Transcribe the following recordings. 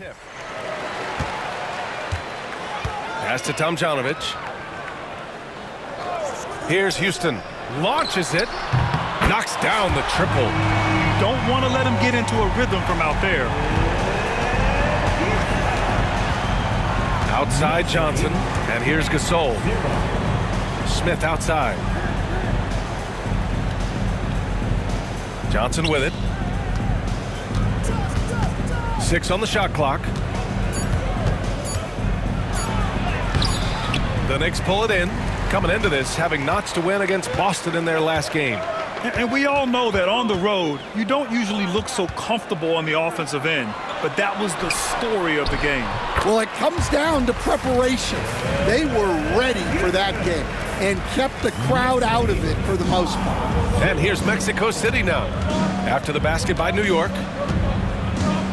tip. Pass to Tomjanovich. Here's Houston. Launches it. Knocks down the triple. Don't want to let him get into a rhythm from out there. Outside Johnson. And here's Gasol. Smith outside. Johnson with it. 6 on the shot clock. The Knicks pull it in. Coming into this, having notched a win against Boston in their last game. And we all know that on the road, you don't usually look so comfortable on the offensive end. But that was the story of the game. Well, it comes down to preparation. They were ready for that game and kept the crowd out of it for the most part. And here's Mexico City now. After the basket by New York.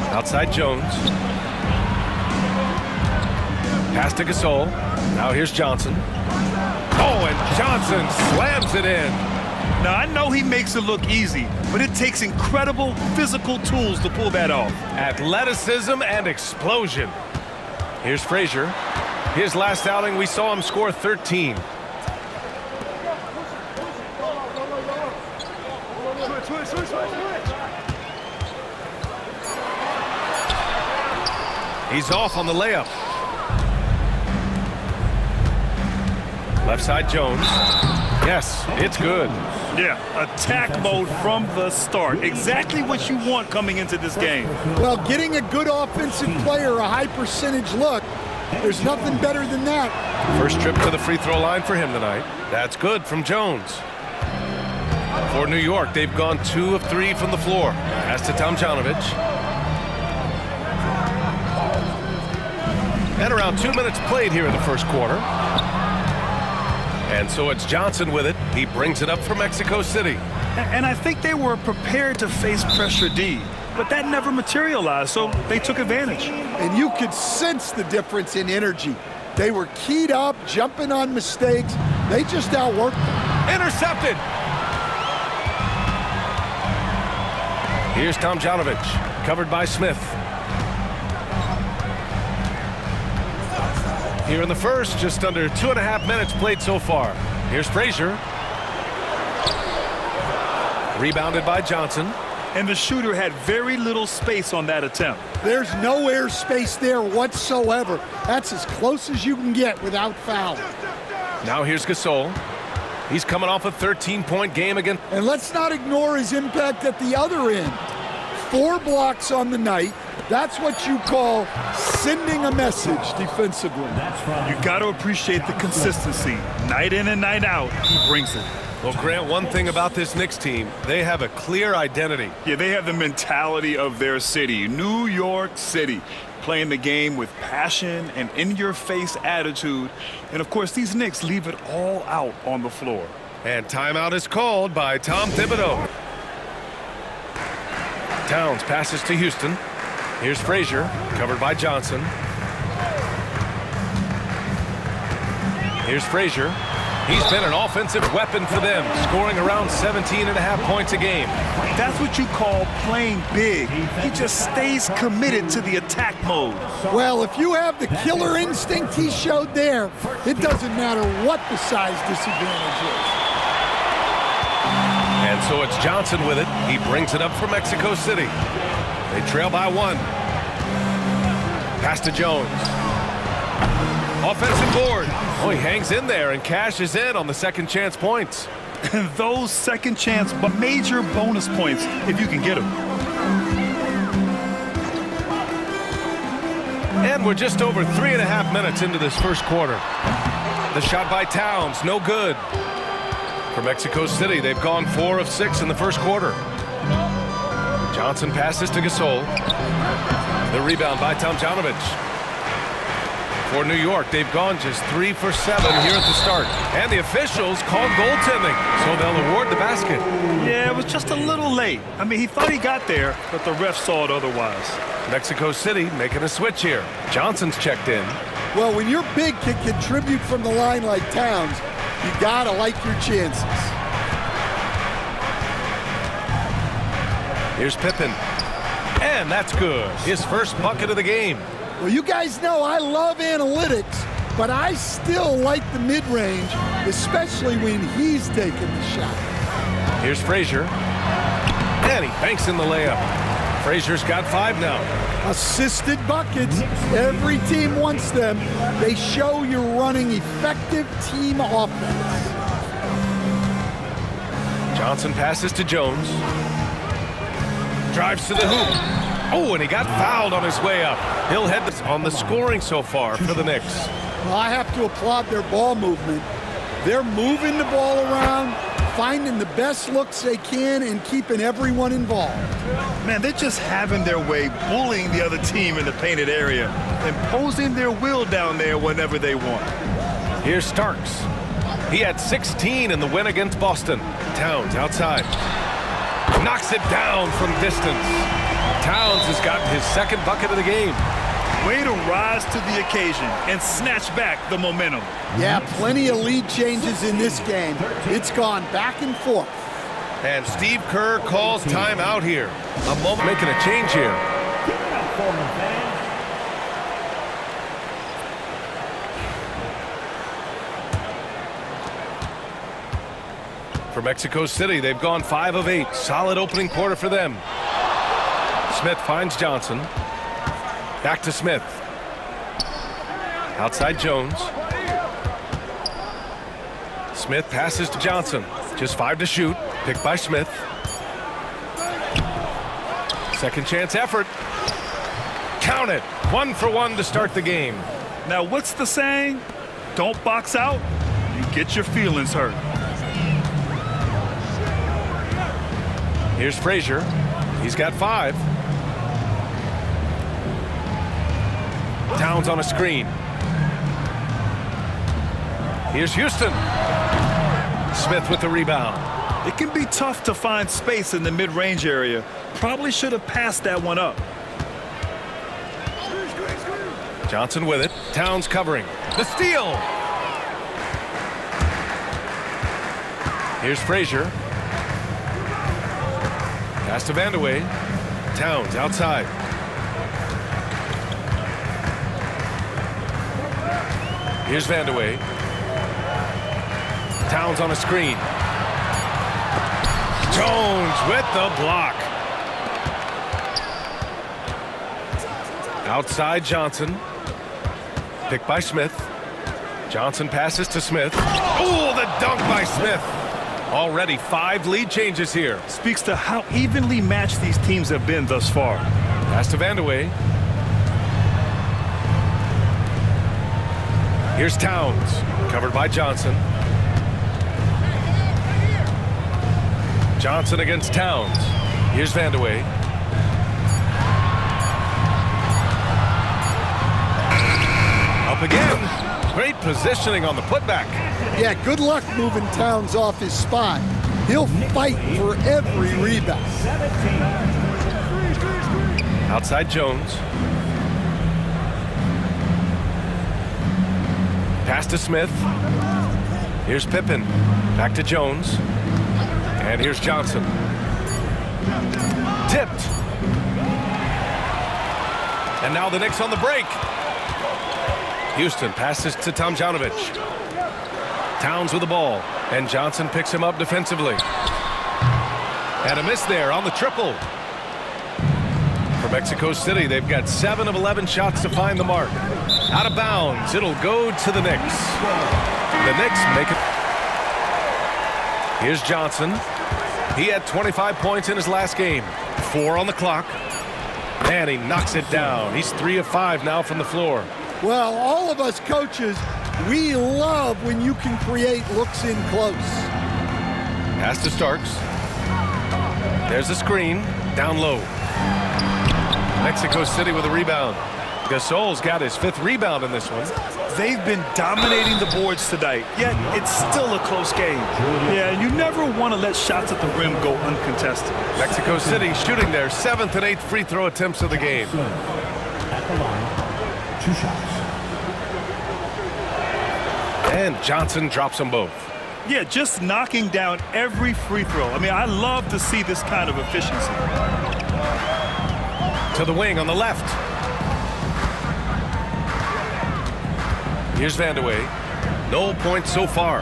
Outside Jones. Pass to Gasol. Now here's Johnson. Oh, and Johnson slams it in. Now, I know he makes it look easy, but it takes incredible physical tools to pull that off. Athleticism and explosion. Here's Frazier. His last outing, we saw him score 13. He's off on the layup. Left side Jones. Yes, it's good. Yeah, attack mode from the start. Exactly what you want coming into this game. Well, getting a good offensive player a high percentage look, there's nothing better than that. First trip to the free throw line for him tonight. That's good from Jones. For New York, they've gone 2 of 3 from the floor. Pass to Tomjanovich. And around 2 minutes played here in the first quarter. And so it's Johnson with it. He brings it up for Mexico City. And I think they were prepared to face pressure D, but that never materialized, so they took advantage. And you could sense the difference in energy. They were keyed up, jumping on mistakes. They just outworked them. Intercepted. Here's Tomjanovich, covered by Smith. Here in the first, just under 2.5 minutes played so far. Here's Frazier. Rebounded by Johnson. And the shooter had very little space on that attempt. There's no air space there whatsoever. That's as close as you can get without foul. Now here's Gasol. He's coming off a 13-point game again. And let's not ignore his impact at the other end. 4 blocks on the night. That's what you call sending a message defensively. You got to appreciate the consistency. Night in and night out, he brings it. Well, Grant, one thing about this Knicks team, they have a clear identity. Yeah, they have the mentality of their city, New York City, playing the game with passion and in-your-face attitude. And, of course, these Knicks leave it all out on the floor. And timeout is called by Tom Thibodeau. Towns passes to Houston. Here's Frazier, covered by Johnson. Here's Frazier. He's been an offensive weapon for them, scoring around 17.5 points a game. That's what you call playing big. He just stays committed to the attack mode. Well, if you have the killer instinct he showed there, it doesn't matter what the size disadvantage is. And so it's Johnson with it. He brings it up for Mexico City. They trail by 1. Pass to Jones. Offensive board. Oh, he hangs in there and cashes in on the second chance points. And those second chance but major bonus points if you can get them. And we're just over 3.5 minutes into this first quarter. The shot by Towns, no good. For Mexico City, they've gone 4 of 6 in the first quarter. Johnson passes to Gasol. The rebound by Tomjanovich. For New York, they've gone just 3 for 7 here at the start. And the officials called goaltending, so they'll award the basket. Yeah, it was just a little late. I mean, he thought he got there, but the ref saw it otherwise. Mexico City making a switch here. Johnson's checked in. Well, when your big can contribute from the line like Towns, you gotta like your chances. Here's Pippen. And And that's good. His first bucket of the game. Well, you guys know I love analytics, but I still like the mid-range, especially when he's taking the shot. Here's Frazier. And he banks in the layup. Frazier's got 5 now. Assisted buckets. Every team wants them. They show you're running effective team offense. Johnson passes to Jones. Drives to the hoop. Oh, and he got fouled on his way up. He'll head on the scoring so far for the Knicks. Well, I have to applaud their ball movement. They're moving the ball around, finding the best looks they can, and keeping everyone involved. Man, they're just having their way, bullying the other team in the painted area, imposing their will down there whenever they want. Here's Starks. He had 16 in the win against Boston. Towns outside. Knocks it down from distance. Towns has gotten his second bucket of the game. Way to rise to the occasion and snatch back the momentum. Yeah, plenty of lead changes in this game. It's gone back and forth. And Steve Kerr calls timeout here. A moment making a change here. For Mexico City, they've gone 5 of 8. Solid opening quarter for them. Smith finds Johnson. Back to Smith. Outside Jones. Smith passes to Johnson. Just 5 to shoot. Picked by Smith. Second chance effort. Count it. 1 for 1 to start the game. Now, what's the saying? Don't box out. You get your feelings hurt. Here's Frazier. He's got 5. Towns on a screen. Here's Houston. Smith with the rebound. It can be tough to find space in the mid-range area. Probably should have passed that one up. Johnson with it. Towns covering. The steal. Here's Frazier. Pass to Vandeweghe. Towns outside. Here's Vandeweghe. Towns on a screen. Jones with the block. Outside Johnson. Picked by Smith. Johnson passes to Smith. Oh, the dunk by Smith. Already 5 lead changes here. Speaks to how evenly matched these teams have been thus far. Pass to Vandeweghe. Here's Towns, covered by Johnson. Johnson against Towns. Here's Vandeweghe. Up again. Great positioning on the putback. Yeah, good luck moving Towns off his spot. He'll fight for every rebound. Outside Jones. Pass to Smith. Here's Pippen. Back to Jones. And here's Johnson. Tipped. And now the Knicks on the break. Houston passes to Tomjanovich. Towns with the ball. And Johnson picks him up defensively. And a miss there on the triple. For Mexico City, they've got 7 of 11 shots to find the mark. Out of bounds. It'll go to the Knicks. The Knicks make it. Here's Johnson. He had 25 points in his last game. 4 on the clock. And he knocks it down. He's 3 of 5 now from the floor. Well, all of us coaches, we love when you can create looks in close. Pass to Starks. There's a screen. Down low. Mexico City with a rebound. Gasol's got his 5th rebound in this one. They've been dominating the boards tonight, yet it's still a close game. Yeah, you never want to let shots at the rim go uncontested. Mexico City shooting their 7th and 8th free throw attempts of the game. At the line, 2 shots. And Johnson drops them both. Yeah, just knocking down every free throw. I mean, I love to see this kind of efficiency. To the wing on the left. Here's Vandeweghe. No points so far.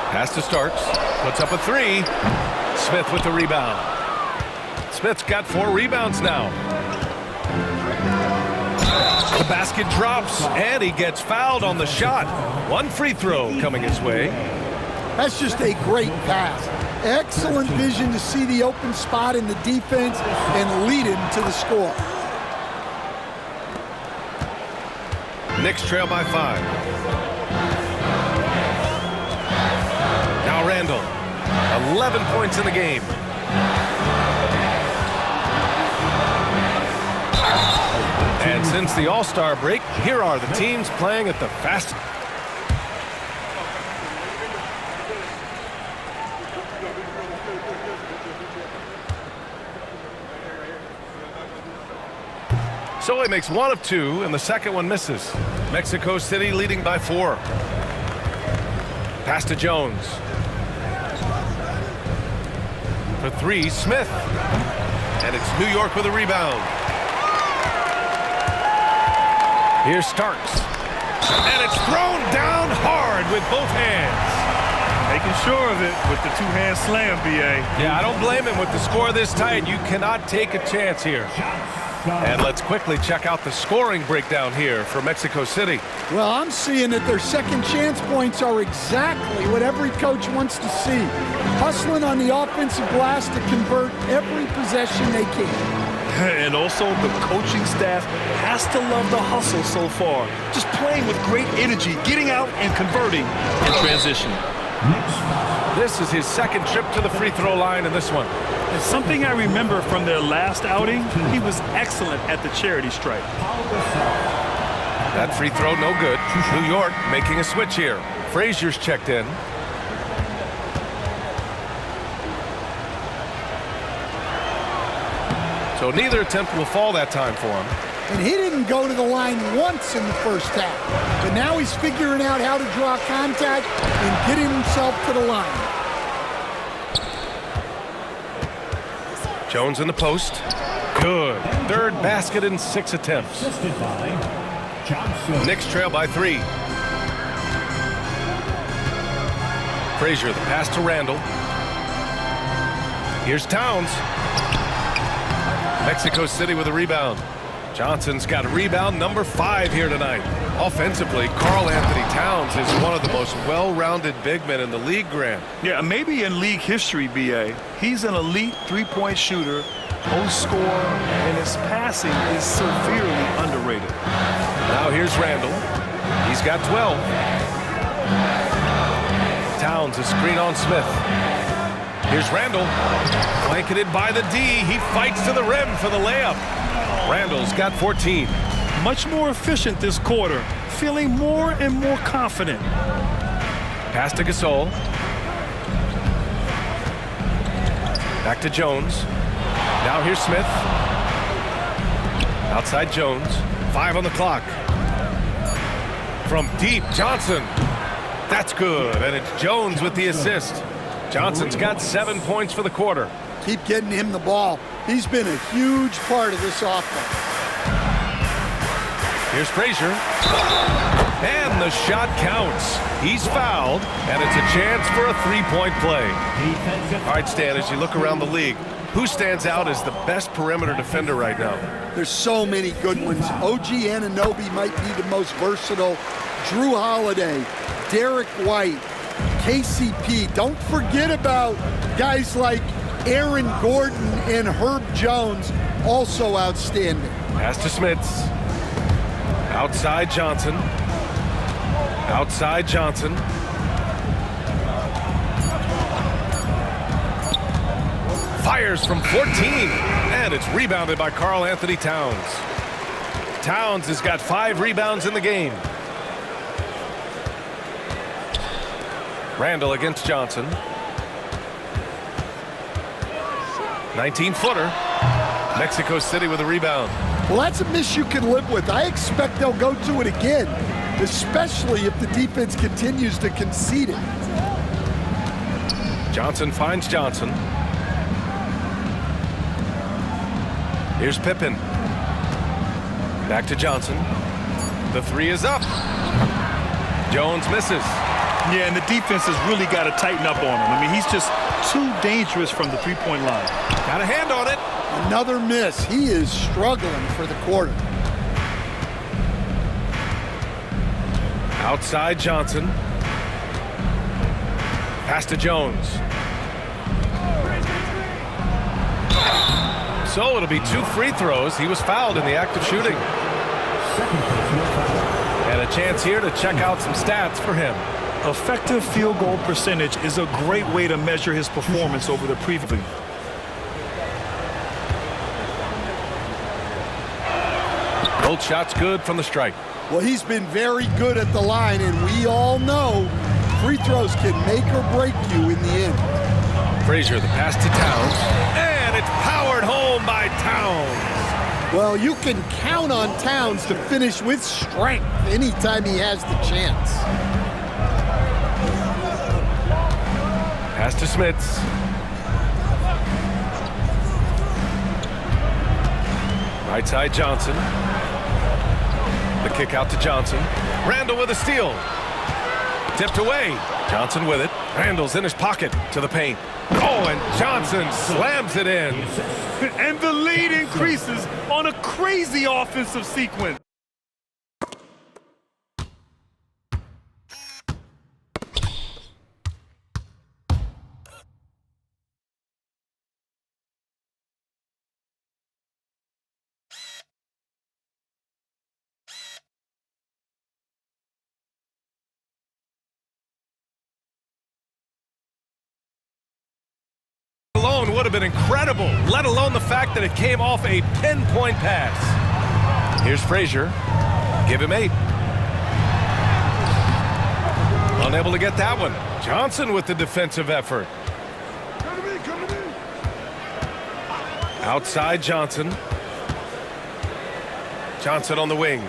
Pass to Starks. Puts up a three. Smith with the rebound. Smith's got 4 rebounds now. The basket drops, and he gets fouled on the shot. 1 free throw coming his way. That's just a great pass. Excellent vision to see the open spot in the defense and lead him to the score. Knicks trail by 5. Now Randall. 11 points in the game. And since the All-Star break, here are the teams playing at the fastest. So he makes 1 of 2, and the second one misses. Mexico City leading by 4. Pass to Jones. For 3, Smith. And it's New York with a rebound. Here's Starks. And it's thrown down hard with both hands. Making sure of it with the 2-hand slam, B.A. Yeah, I don't blame him with the score this tight. You cannot take a chance here. And let's quickly check out the scoring breakdown here for Mexico City. Well, I'm seeing that their second chance points are exactly what every coach wants to see. Hustling on the offensive glass to convert every possession they can. And also the coaching staff has to love the hustle so far. Just playing with great energy, getting out and converting in transition. This is his second trip to the free throw line in this one. And something I remember from their last outing, he was excellent at the charity stripe. That free throw no good. New York making a switch here. Frazier's checked in. So neither attempt will fall that time for him. And he didn't go to the line once in the first half. But now he's figuring out how to draw contact and getting himself to the line. Jones in the post. Good. Third basket in 6 attempts. Knicks trail by 3. Frazier, the pass to Randall. Here's Towns. Mexico City with a rebound. Johnson's got a rebound number 5 here tonight. Offensively, Karl Anthony Towns is one of the most well-rounded big men in the league, Grant. Yeah, maybe in league history, B.A. He's an elite three-point shooter, post scorer, and his passing is severely underrated. Now here's Randall. He's got 12. Towns a screen on Smith. Here's Randall. Blanketed by the D. He fights to the rim for the layup. Randall's got 14. Much more efficient this quarter, feeling more and more confident. Pass to Gasol. Back to Jones. Now here's Smith. Outside Jones. 5 on the clock. From deep, Johnson. That's good, and it's Jones with the assist. Johnson's got 7 points for the quarter. Keep getting him the ball. He's been a huge part of this offense. Here's Frazier. And the shot counts. He's fouled, and it's a chance for a 3-point play. All right, Stan, as you look around the league, who stands out as the best perimeter defender right now? There's so many good ones. OG Anunoby might be the most versatile. Drew Holiday, Derek White, KCP. Don't forget about guys like Aaron Gordon and Herb Jones, also outstanding. Pass to Smits. Outside Johnson. Outside Johnson. Fires from 14. And it's rebounded by Karl Anthony Towns. Towns has got 5 rebounds in the game. Randall against Johnson. 19-footer. Mexico City with a rebound. Well, that's a miss you can live with. I expect they'll go to it again, especially if the defense continues to concede it. Johnson finds Johnson. Here's Pippen. Back to Johnson. The three is up. Jones misses. Yeah, and the defense has really got to tighten up on him. I mean, he's just too dangerous from the three-point line. Got a hand on it. Another miss. He is struggling for the quarter. Outside Johnson. Pass to Jones. So it'll be 2 free throws. He was fouled in the act of shooting. And a chance here to check out some stats for him. Effective field goal percentage is a great way to measure his performance over the previous. Both shots good from the strike. Well, he's been very good at the line, and we all know free throws can make or break you in the end. Frazier, the pass to Towns. And it's powered home by Towns. Well, you can count on Towns to finish with strength anytime he has the chance. Pass to Smits. Right side Johnson. The kick out to Johnson. Randall with a steal. Tipped away. Johnson with it. Randall's in his pocket to the paint. Oh, and Johnson slams it in. And the lead increases on a crazy offensive sequence. Alone would have been incredible, let alone the fact that it came off a pinpoint pass. Here's Frazier. Give him 8. Unable to get that one. Johnson with the defensive effort. Outside Johnson. Johnson on the wing.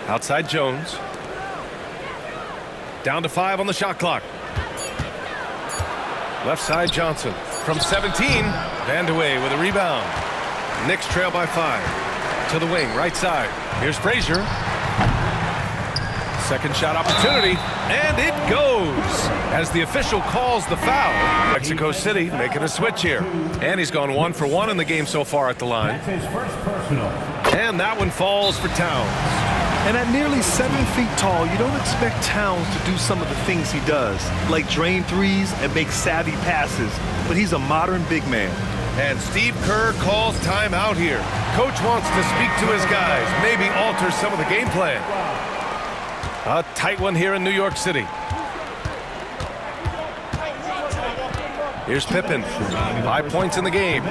Outside Jones. Down to 5 on the shot clock. Left side Johnson from 17. Vandeweghe with a rebound. Knicks trail by 5. To the wing, right side. Here's Frazier. Second shot opportunity, and it goes as the official calls the foul. Mexico City making a switch here. And he's gone 1 for 1 in the game so far at the line. And that one falls for Towns. And at nearly 7 feet tall, you don't expect Towns to do some of the things he does, like drain threes and make savvy passes. But he's a modern big man. And Steve Kerr calls timeout here. Coach wants to speak to his guys, maybe alter some of the game plan. A tight one here in New York City. Here's Pippen. 5 points in the game.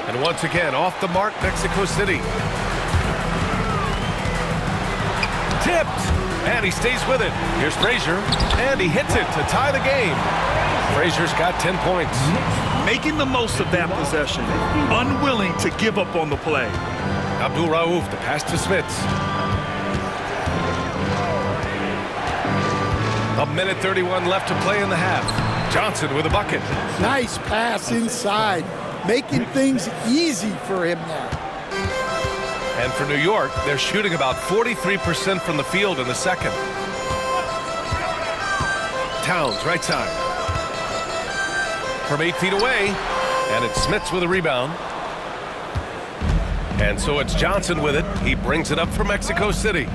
And once again, off the mark, Mexico City. Tipped, and he stays with it. Here's Frazier, and he hits it to tie the game. Frazier's got 10 points. Making the most of that possession, unwilling to give up on the play. Abdul Rauf, the pass to Smits. 1:31 left to play in the half. Johnson with a bucket. Nice pass inside, making things easy for him now. And for New York, they're shooting about 43% from the field in the second. Towns, right side. From 8 feet away, and it's Smits with a rebound. And so it's Johnson with it. He brings it up for Mexico City.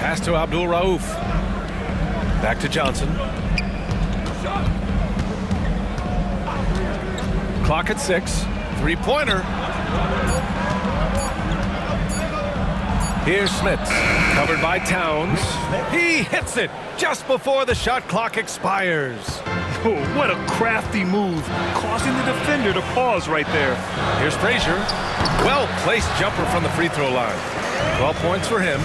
Pass to Abdul Rauf. Back to Johnson. Clock at 6. 3-pointer. Here's Smits, covered by Towns. He hits it just before the shot clock expires. Oh, what a crafty move, causing the defender to pause right there. Here's Frazier. Well-placed jumper from the free throw line. 12 points for him.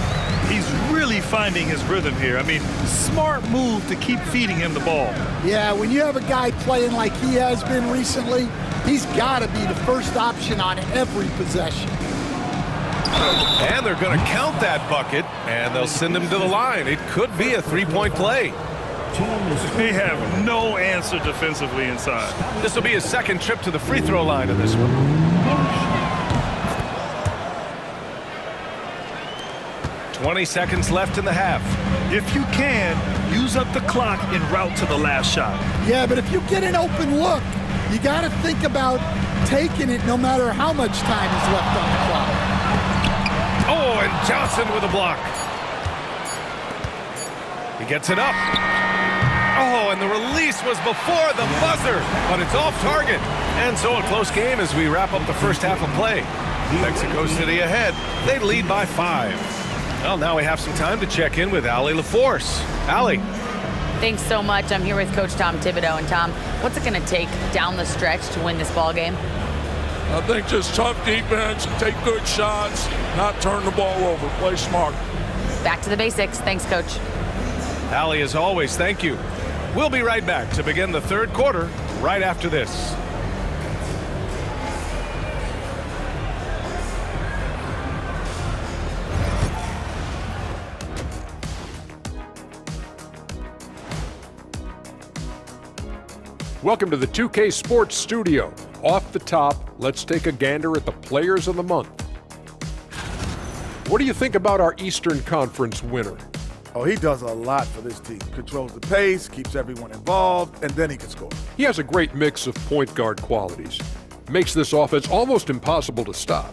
He's really finding his rhythm here. I mean, smart move to keep feeding him the ball. Yeah, when you have a guy playing like he has been recently, he's got to be the first option on every possession. And they're going to count that bucket, and they'll send him to the line. It could be a 3-point play. team is They have no answer defensively inside. This will be his second trip to the free throw line in this one. 20 seconds left in the half. If you can, use up the clock en route to the last shot. Yeah, but if you get an open look, you got to think about taking it no matter how much time is left on the clock. Oh, and Johnson with a block. He gets it up. Oh, and the release was before the buzzer, but it's off target. And so a close game as we wrap up the first half of play. Mexico City ahead. They lead by 5. Well, now we have some time to check in with Allie LaForce. Allie. Thanks so much. I'm here with Coach Tom Thibodeau. And Tom, what's it going to take down the stretch to win this ball game? I think just tough defense, take good shots, not turn the ball over, play smart. Back to the basics. Thanks, Coach. Allie, as always, thank you. We'll be right back to begin the third quarter right after this. Welcome to the 2K Sports Studio. Off the top, let's take a gander at the Players of the Month. What do you think about our Eastern Conference winner? Oh, he does a lot for this team. Controls the pace, keeps everyone involved, and then he can score. He has a great mix of point guard qualities. Makes this offense almost impossible to stop.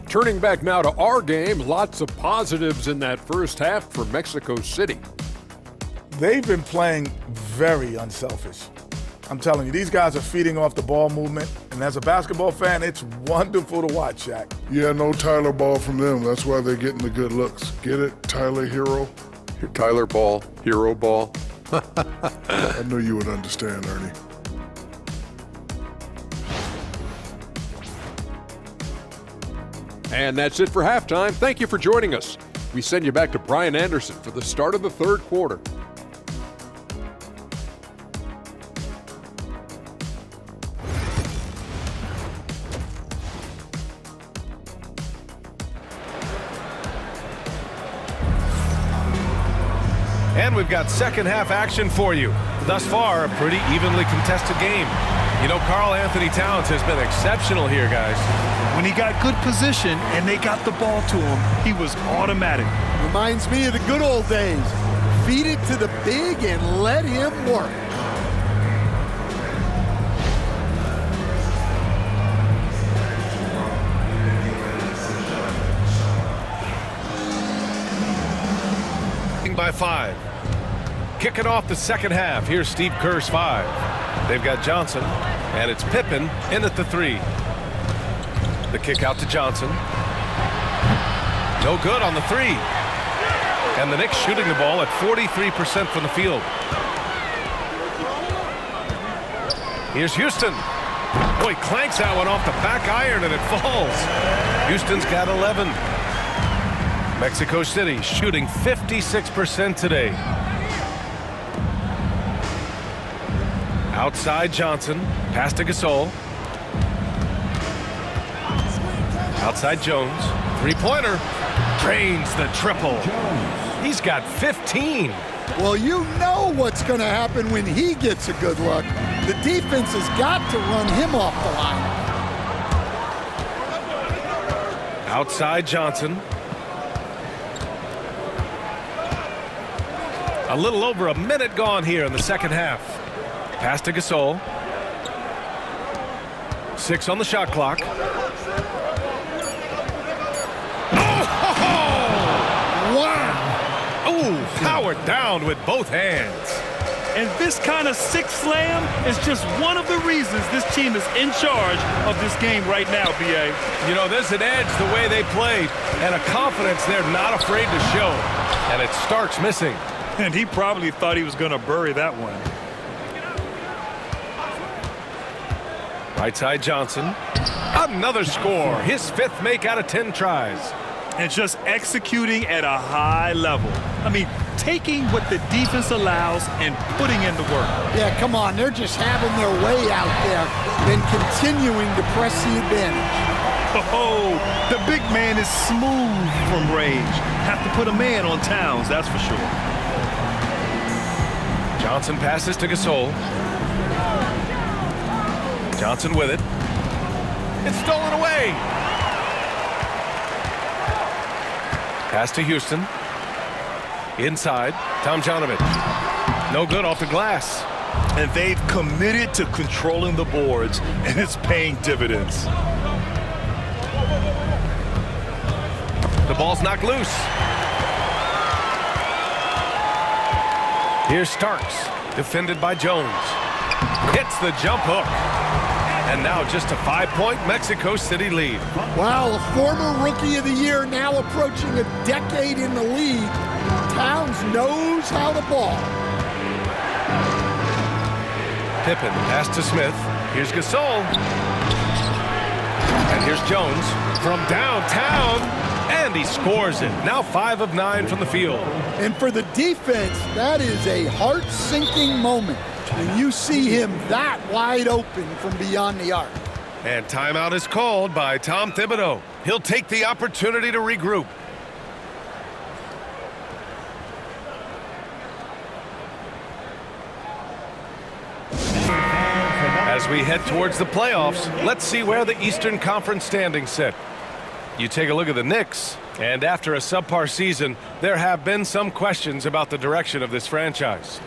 Turning back now to our game, lots of positives in that first half for Mexico City. They've been playing very unselfish. I'm telling you, these guys are feeding off the ball movement, and as a basketball fan, it's wonderful to watch, Shaq. Yeah, no Tyler ball from them. That's why they're getting the good looks. Get it? Tyler Hero? Tyler ball, hero ball. I knew you would understand, Ernie. And that's it for halftime. Thank you for joining us. We send you back to Brian Anderson for the start of the third quarter. And we've got second half action for you. Thus far, a pretty evenly contested game. You know, Karl Anthony Towns has been exceptional here, guys. When he got good position and they got the ball to him, he was automatic. Reminds me of the good old days. Feed it to the big and let him work. By 5. Kicking off the second half. Here's Steve Kerr's 5. They've got Johnson, and it's Pippen in at the 3. The kick out to Johnson. No good on the 3. And the Knicks shooting the ball at 43% from the field. Here's Houston. Boy, clanks that one off the back iron, and it falls. Houston's got 11. Mexico City shooting 56% today. Outside Johnson, pass to Gasol. Outside Jones, three-pointer, drains the triple. He's got 15. Well, you know what's going to happen when he gets a good look. The defense has got to run him off the line. Outside Johnson. A little over a minute gone here in the second half. Pass to Gasol. 6 on the shot clock. Oh! Wow! Oh, powered down with both hands. And this kind of six slam is just one of the reasons this team is in charge of this game right now, B.A. You know, there's an edge the way they played and a confidence they're not afraid to show. And it starts missing. And he probably thought he was going to bury that one. Right side Johnson. Another score. His 5th make out of 10 tries. And just executing at a high level. I mean, taking what the defense allows and putting in the work. Yeah, come on. They're just having their way out there, then continuing to press the advantage. Oh, the big man is smooth from range. Have to put a man on Towns, that's for sure. Johnson passes to Gasol. Johnson with it. It's stolen away. Pass to Houston. Inside, Tomjanovich. No good off the glass. And they've committed to controlling the boards, and it's paying dividends. The ball's knocked loose. Here's Starks, defended by Jones. Hits the jump hook. And now just a 5-point Mexico City lead. Wow, a former Rookie of the Year now approaching a decade in the league. Towns knows how to ball. Pippen, pass to Smith. Here's Gasol. And here's Jones from downtown. And he scores it. Now 5 of 9 from the field. And for the defense, that is a heart-sinking moment when you see him that wide open from beyond the arc. And timeout is called by Tom Thibodeau. He'll take the opportunity to regroup. As we head towards the playoffs, let's see where the Eastern Conference standings sit. You take a look at the Knicks, and after a subpar season, there have been some questions about the direction of this franchise.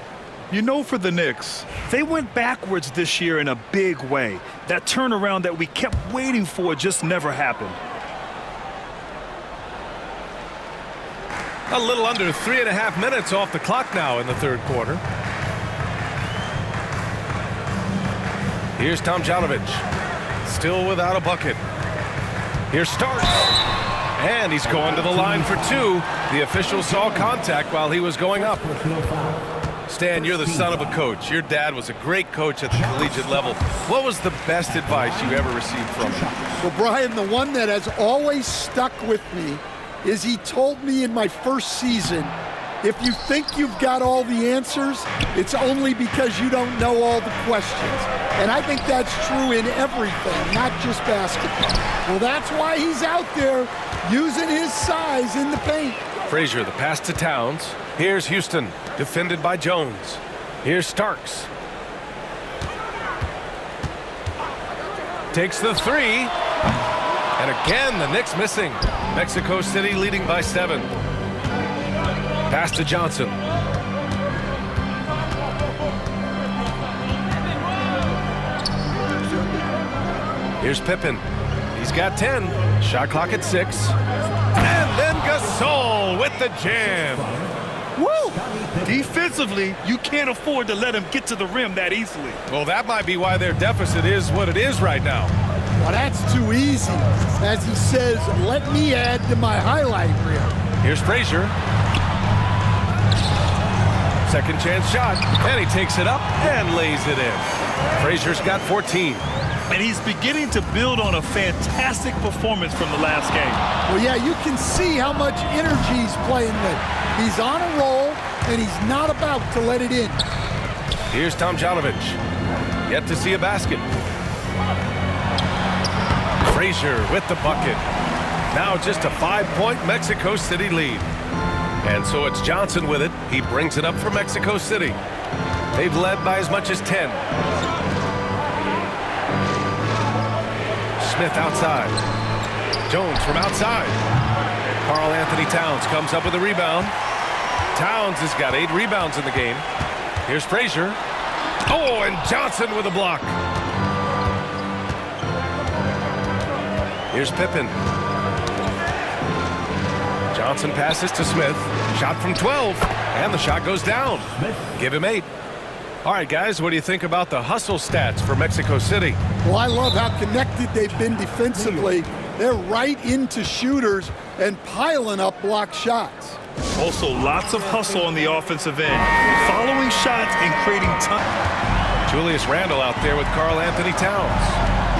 You know, for the Knicks, they went backwards this year in a big way. That turnaround that we kept waiting for just never happened. A little under 3.5 minutes off the clock now in the third quarter. Here's Tomjanovich, still without a bucket. Here's Starks, and he's going to the line for 2. The official saw contact while he was going up. Stan, you're the son of a coach. Your dad was a great coach at the collegiate level. What was the best advice you ever received from him? Well, Brian, the one that has always stuck with me is he told me in my first season, if you think you've got all the answers, it's only because you don't know all the questions. And I think that's true in everything, not just basketball. Well, that's why he's out there using his size in the paint. Frazier, the pass to Towns. Here's Houston, defended by Jones. Here's Starks. Takes the 3. And again, the Knicks missing. Mexico City leading by 7. Pass to Johnson. Here's Pippen. He's got 10. Shot clock at 6. And then Gasol with the jam. Woo! Defensively, you can't afford to let him get to the rim that easily. Well, that might be why their deficit is what it is right now. Well, that's too easy. As he says, let me add to my highlight reel. Here's Frazier. Second chance shot, and he takes it up and lays it in. Frazier's got 14. And he's beginning to build on a fantastic performance from the last game. Well, yeah, you can see how much energy he's playing with. He's on a roll, and he's not about to let it in. Here's Tomjanovich. Yet to see a basket. Frazier with the bucket. Now just a 5-point Mexico City lead. And so it's Johnson with it. He brings it up for Mexico City. They've led by as much as 10. Smith outside. Jones from outside. Karl Anthony Towns comes up with a rebound. Towns has got 8 rebounds in the game. Here's Frazier. Oh, and Johnson with a block. Here's Pippen. Johnson passes to Smith. Shot from 12. And the shot goes down. Give him 8. All right, guys, what do you think about the hustle stats for Mexico City? Well, I love how connected they've been defensively. They're right into shooters and piling up block shots. Also, lots of hustle on the offensive end. Following shots and creating time. Julius Randle out there with Karl Anthony Towns.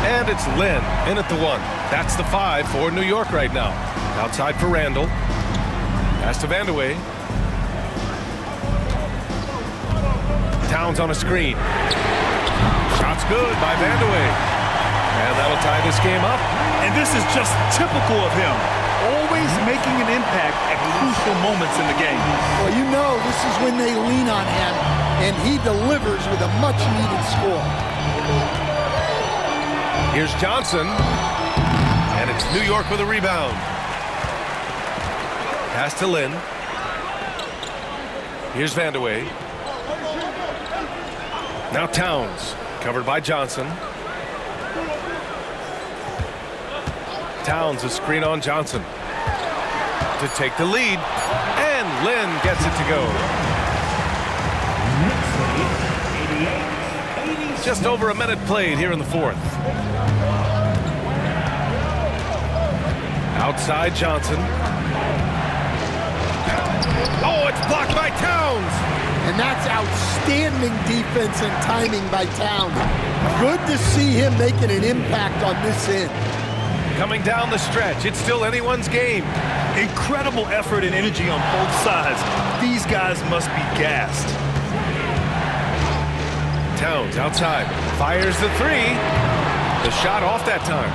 And it's Lynn in at the 1. That's the 5 for New York right now. Outside for Randle. Pass to Vandeweghe. Towns on a screen. Shot's good by Vandeweghe. And that'll tie this game up. And this is just typical of him. Always making an impact at crucial moments in the game. Well, you know this is when they lean on him. and he delivers with a much-needed score. Here's Johnson, and it's New York with a rebound. Pass to Lynn. Here's Vandeweghe. Now Towns, covered by Johnson. Towns, a screen on Johnson to take the lead, and Lynn gets it to go. Just over a minute played here in the fourth. Outside Johnson. Oh, it's blocked by Towns. And that's outstanding defense and timing by Towns. Good to see him making an impact on this end. Coming down the stretch, it's still anyone's game. Incredible effort and energy on both sides. These guys must be gassed. Towns outside, fires the three. The shot off that time.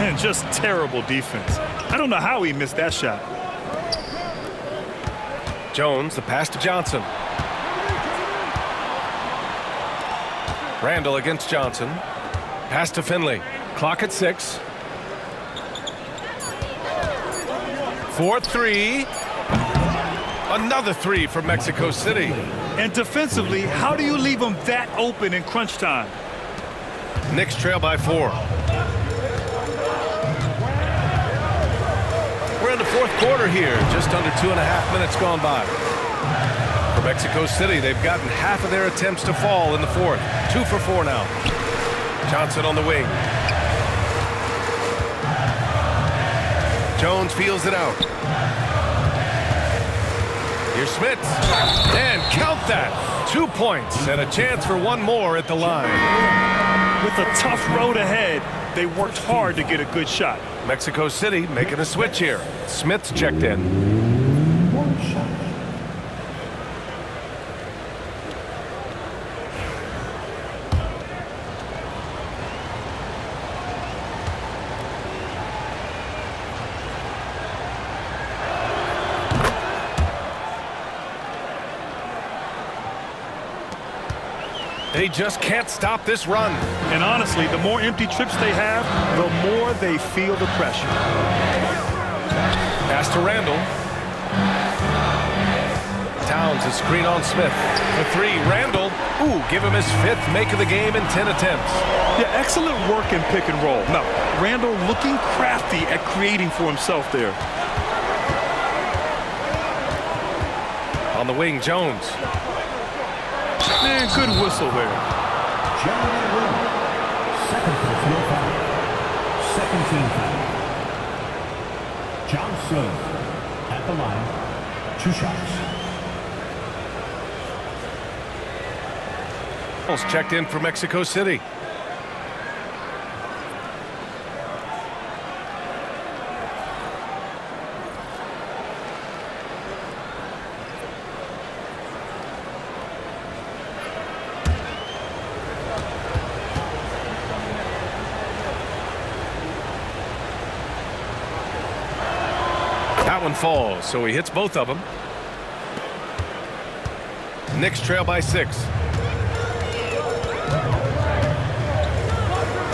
And just terrible defense. I don't know how he missed that shot. Jones, the pass to Johnson. Randall against Johnson. Pass to Finley. Clock at 6. 4-3. Another three for Mexico City. And defensively, how do you leave them that open in crunch time? Knicks trail by 4. We're in the fourth quarter here. Just under 2.5 minutes gone by. For Mexico City, they've gotten half of their attempts to fall in the fourth. 2 for 4 now. Johnson on the wing. Jones feels it out. Here's Smith. And count that. 2 points and a chance for one more at the line. With a tough road ahead, they worked hard to get a good shot. Mexico City making a switch here. Smith's checked in. They just can't stop this run. And honestly, the more empty trips they have, the more they feel the pressure. Pass to Randall. Towns, a screen on Smith. For 3, Randall. Ooh, give him his 5th make of the game in 10 attempts. Yeah, excellent work in pick and roll. Now, Randall looking crafty at creating for himself there. On the wing, Jones. Man, good whistle there. Second personal foul. Second team foul. Johnson at the line. 2 shots. Checked in for Mexico City. That one falls, so he hits both of them. Knicks trail by 6.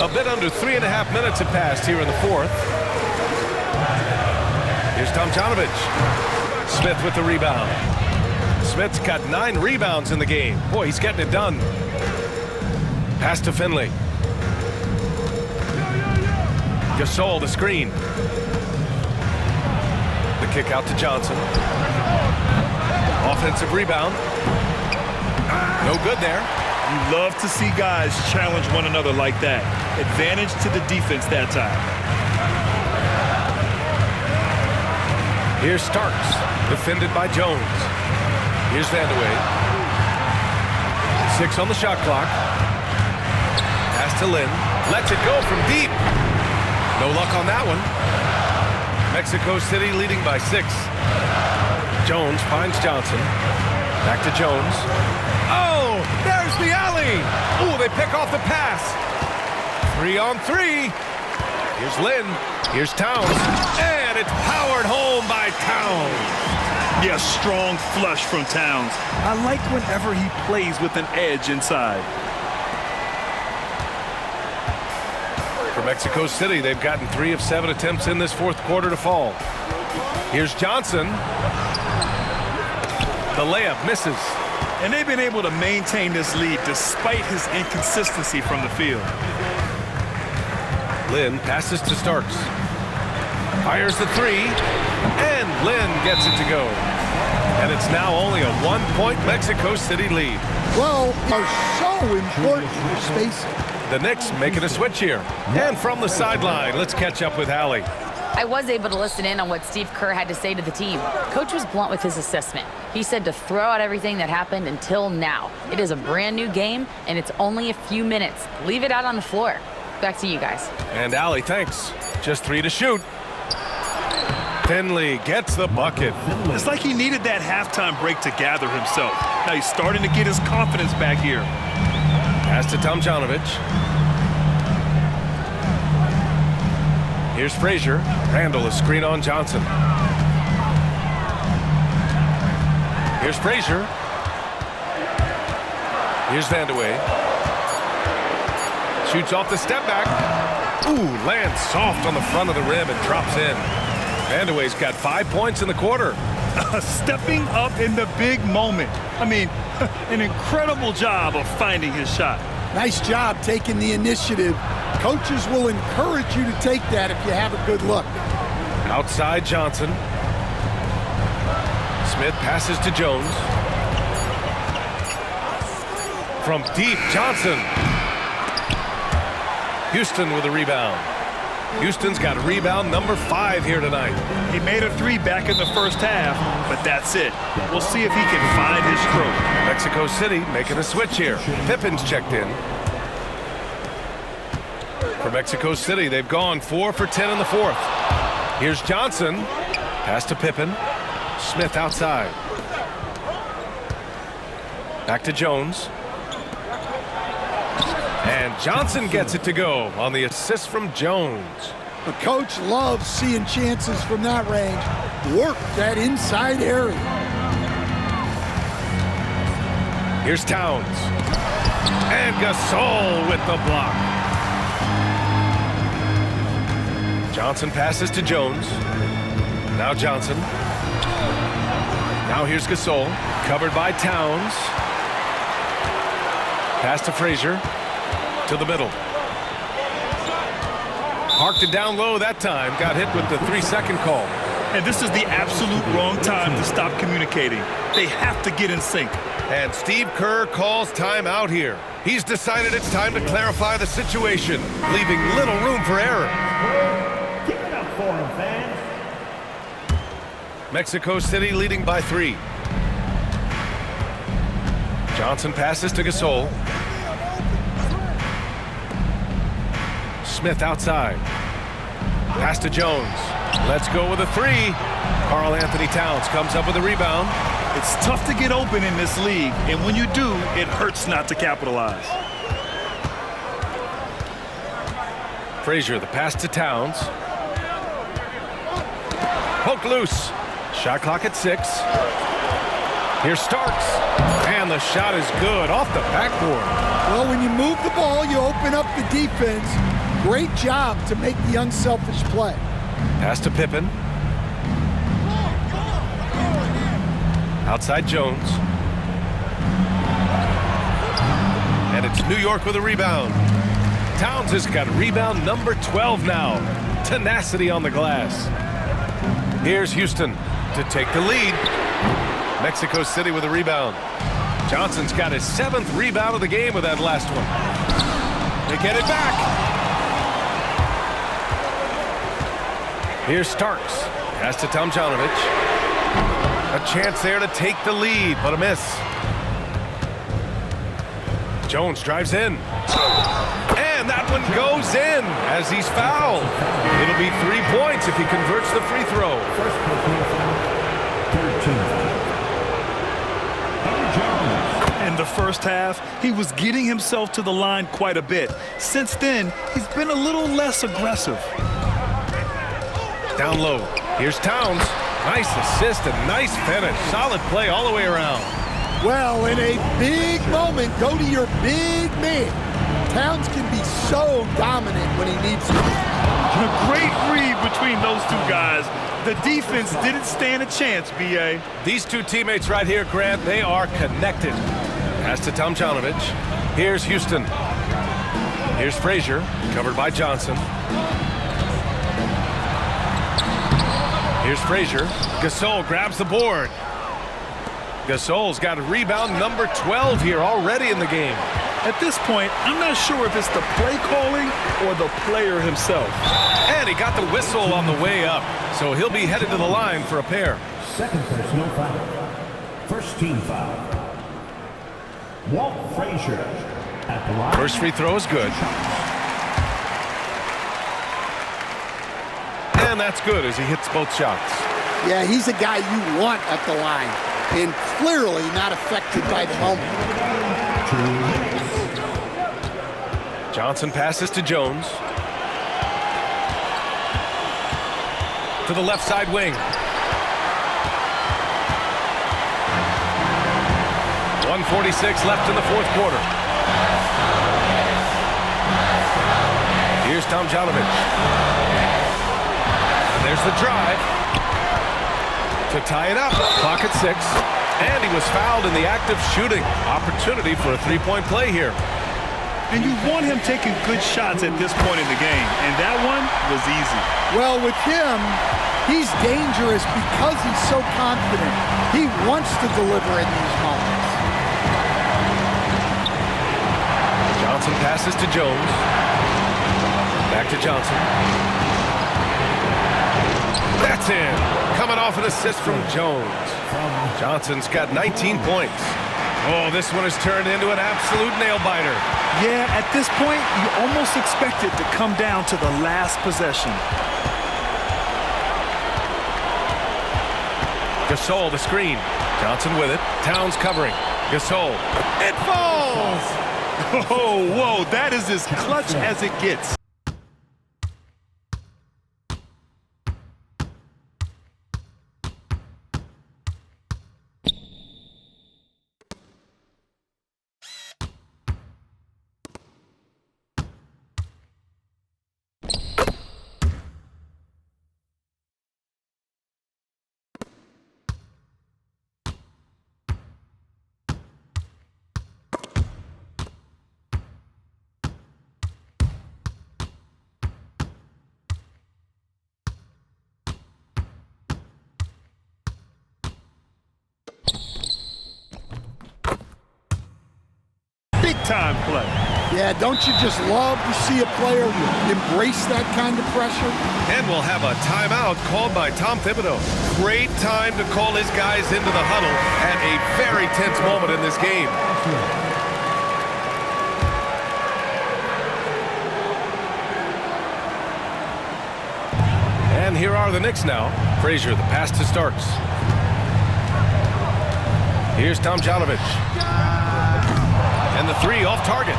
A bit under 3.5 minutes have passed here in the fourth. Here's Tomjanovich. Smith with the rebound. Smith's got 9 rebounds in the game. Boy, he's getting it done. Pass to Finley. Gasol, the screen. The kick out to Johnson. Offensive rebound. No good there. You love to see guys challenge one another like that. Advantage to the defense that time. Here's Starks, defended by Jones. Here's Vandeweghe. 6 on the shot clock. Pass to Lynn. Lets it go from deep. No luck on that one. Mexico City leading by 6. Jones finds Johnson. Back to Jones. Oh, there's the alley. Oh, they pick off the pass. 3 on 3. Here's Lynn. Here's Towns. And it's powered home by Towns. Yeah, strong flush from Towns. I like whenever he plays with an edge inside. For Mexico City, they've gotten 3 of 7 attempts in this fourth quarter to fall. Here's Johnson. The layup misses. And they've been able to maintain this lead despite his inconsistency from the field. Lynn passes to Starks. Fires the 3, and Lynn gets it to go. And it's now only a 1-point Mexico City lead. Well, are so important for spacing. The Knicks making a switch here. And from the sideline, let's catch up with Allie. I was able to listen in on what Steve Kerr had to say to the team. Coach was blunt with his assessment. He said to throw out everything that happened until now. It is a brand new game, and it's only a few minutes. Leave it out on the floor. Back to you guys. And Allie, thanks. Just 3 to shoot. Finley gets the bucket. It's like he needed that halftime break to gather himself. Now he's starting to get his confidence back here. Pass to Tomjanovich. Here's Frazier. Randall is screen on Johnson. Here's Frazier. Here's Vandeweghe. Shoots off the step back. Ooh, lands soft on the front of the rim and drops in. Vandeweghe's got 5 points in the quarter. Stepping up in the big moment. I mean, an incredible job of finding his shot. Nice job taking the initiative. Coaches will encourage you to take that if you have a good look. Outside Johnson. Smith passes to Jones. From deep, Johnson. Houston with a rebound. Houston's got rebound number 5 here tonight. He made a 3 back in the first half, but that's it. We'll see if he can find his stroke. Mexico City making a switch here. Pippen's checked in. For Mexico City, they've gone 4 for 10 in the fourth. Here's Johnson. Pass to Pippen. Smith outside. Back to Jones. And Johnson gets it to go on the assist from Jones. The coach loves seeing chances from that range. Work that inside area. Here's Towns. And Gasol with the block. Johnson passes to Jones. Now Johnson. Now here's Gasol. Covered by Towns. Pass to Frazier. To the middle. Parked it down low that time. Got hit with the 3-second call. And this is the absolute wrong time to stop communicating. They have to get in sync. And Steve Kerr calls timeout here. He's decided it's time to clarify the situation, leaving little room for error. Give it up for him, fans. Mexico City leading by 3. Johnson passes to Gasol. Smith outside. Pass to Jones. Let's go with a 3. Karl Anthony Towns comes up with a rebound. It's tough to get open in this league, and when you do, it hurts not to capitalize. Frazier, the pass to Towns. Poked loose. Shot clock at 6. Here's Starks. And the shot is good off the backboard. Well, when you move the ball, you open up the defense. Great job to make the unselfish play. Pass to Pippen. Outside Jones. And it's New York with a rebound. Towns has got rebound number 12 now. Tenacity on the glass. Here's Houston to take the lead. Mexico City with a rebound. Johnson's got his 7th rebound of the game with that last one. They get it back. Here's Starks. Pass to Tomjanovich. A chance there to take the lead, but a miss. Jones drives in. And that one goes in as he's fouled. It'll be 3 points if he converts the free throw. First In the first half, he was getting himself to the line quite a bit. Since then, he's been a little less aggressive. Down low. Here's Towns. Nice assist and nice finish. Solid play all the way around. Well, in a big moment, go to your big man. Towns can be so dominant when he needs to. A great read between those two guys. The defense didn't stand a chance, B.A. These two teammates right here, Grant, they are connected. Pass to Tomjanovich. Here's Houston. Here's Frazier, covered by Johnson. Here's Frazier. Gasol grabs the board. Gasol's got a rebound number 12 here already in the game. At this point, I'm not sure if it's the play calling or the player himself. And he got the whistle on the way up, so he'll be headed to the line for a pair. Second personal foul. First team foul. Walt Frazier at the line. First free throw is good. And that's good as he hits both shots. Yeah, he's a guy you want at the line, and clearly not affected by the moment. Johnson passes to Jones. To the left side wing. 1:46 left in the fourth quarter. Here's Tomjanovich. And there's the drive. To tie it up. Clock at 6. And he was fouled in the act of shooting. Opportunity for a three-point play here. And you want him taking good shots at this point in the game, and that one was easy. Well, with him, he's dangerous because he's so confident. He wants to deliver in these moments. Johnson passes to Jones. Back to Johnson. That's in. Coming off an assist from Jones. Johnson's got 19 points. Oh, this one has turned into an absolute nail-biter. Yeah, at this point, you almost expect it to come down to the last possession. Gasol, the screen. Johnson with it. Towns covering. Gasol. It falls! Oh, whoa, that is as clutch as it gets. Time play. Yeah, don't you just love to see a player embrace that kind of pressure? And we'll have a timeout called by Tom Thibodeau. Great time to call his guys into the huddle at a very tense moment in this game. And here are the Knicks now. Frazier, the pass to Starks. Here's Tomjanovich. And the three off target.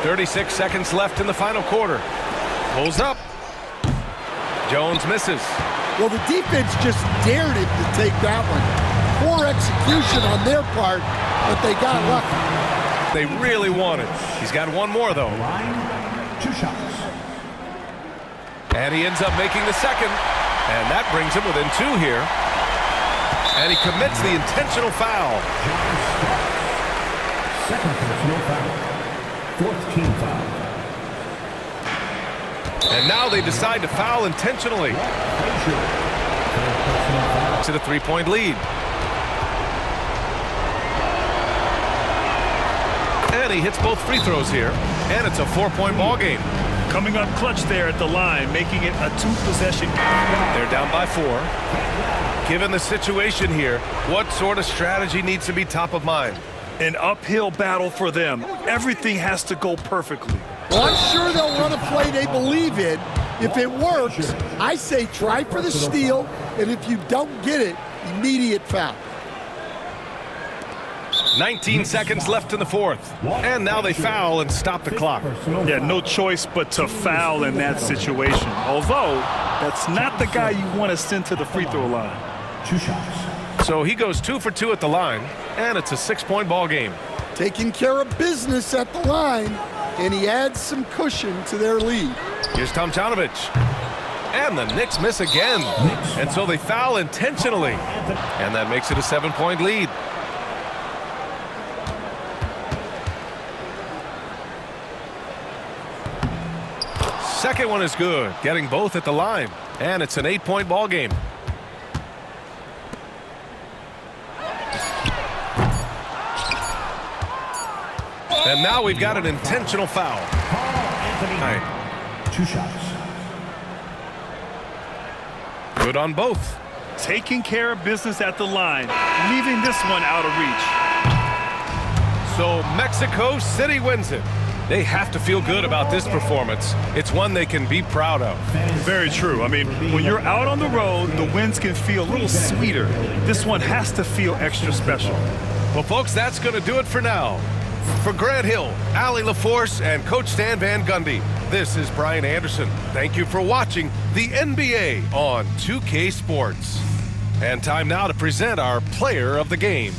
36 seconds left in the final quarter. Pulls up. Jones misses. Well, the defense just dared him to take that one. Poor execution on their part, but they got lucky. They really want it. He's got one more, though. Line, 2 shots. And he ends up making the second. And that brings him within 2 here. And he commits the intentional foul. Second personal foul. Fourth team foul. And now they decide to foul intentionally. To the three-point lead. And he hits both free throws here. And it's a 4-point ball game. Coming up clutch there at the line, making it a 2-possession. They're down by 4. Given the situation here, what sort of strategy needs to be top of mind? An uphill battle for them. Everything has to go perfectly. Well, I'm sure they'll run a play they believe in. If it works, I say try for the steal, and if you don't get it, immediate foul. 19 seconds left in the fourth. And now they foul and stop the clock. Yeah, no choice but to foul in that situation. Although, that's not the guy you want to send to the free throw line. 2 shots. So he goes 2 for 2 at the line, and it's a 6-point ball game. Taking care of business at the line, and he adds some cushion to their lead. Here's Tomjanovich. And the Knicks miss again. And so they foul intentionally. And that makes it a 7-point lead. Second one is good, getting both at the line. And it's an 8-point ball game. And now we've got an intentional foul. Anthony. 2 shots. Good on both. Taking care of business at the line, leaving this one out of reach. So Mexico City wins it. They have to feel good about this performance. It's one they can be proud of. Very true. I mean, when you're out on the road, the wins can feel a little sweeter. This one has to feel extra special. Well, folks, that's going to do it for now. For Grant Hill, Allie LaForce, and Coach Stan Van Gundy, this is Brian Anderson. Thank you for watching the NBA on 2K Sports. And time now to present our player of the game.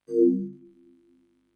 Thank you.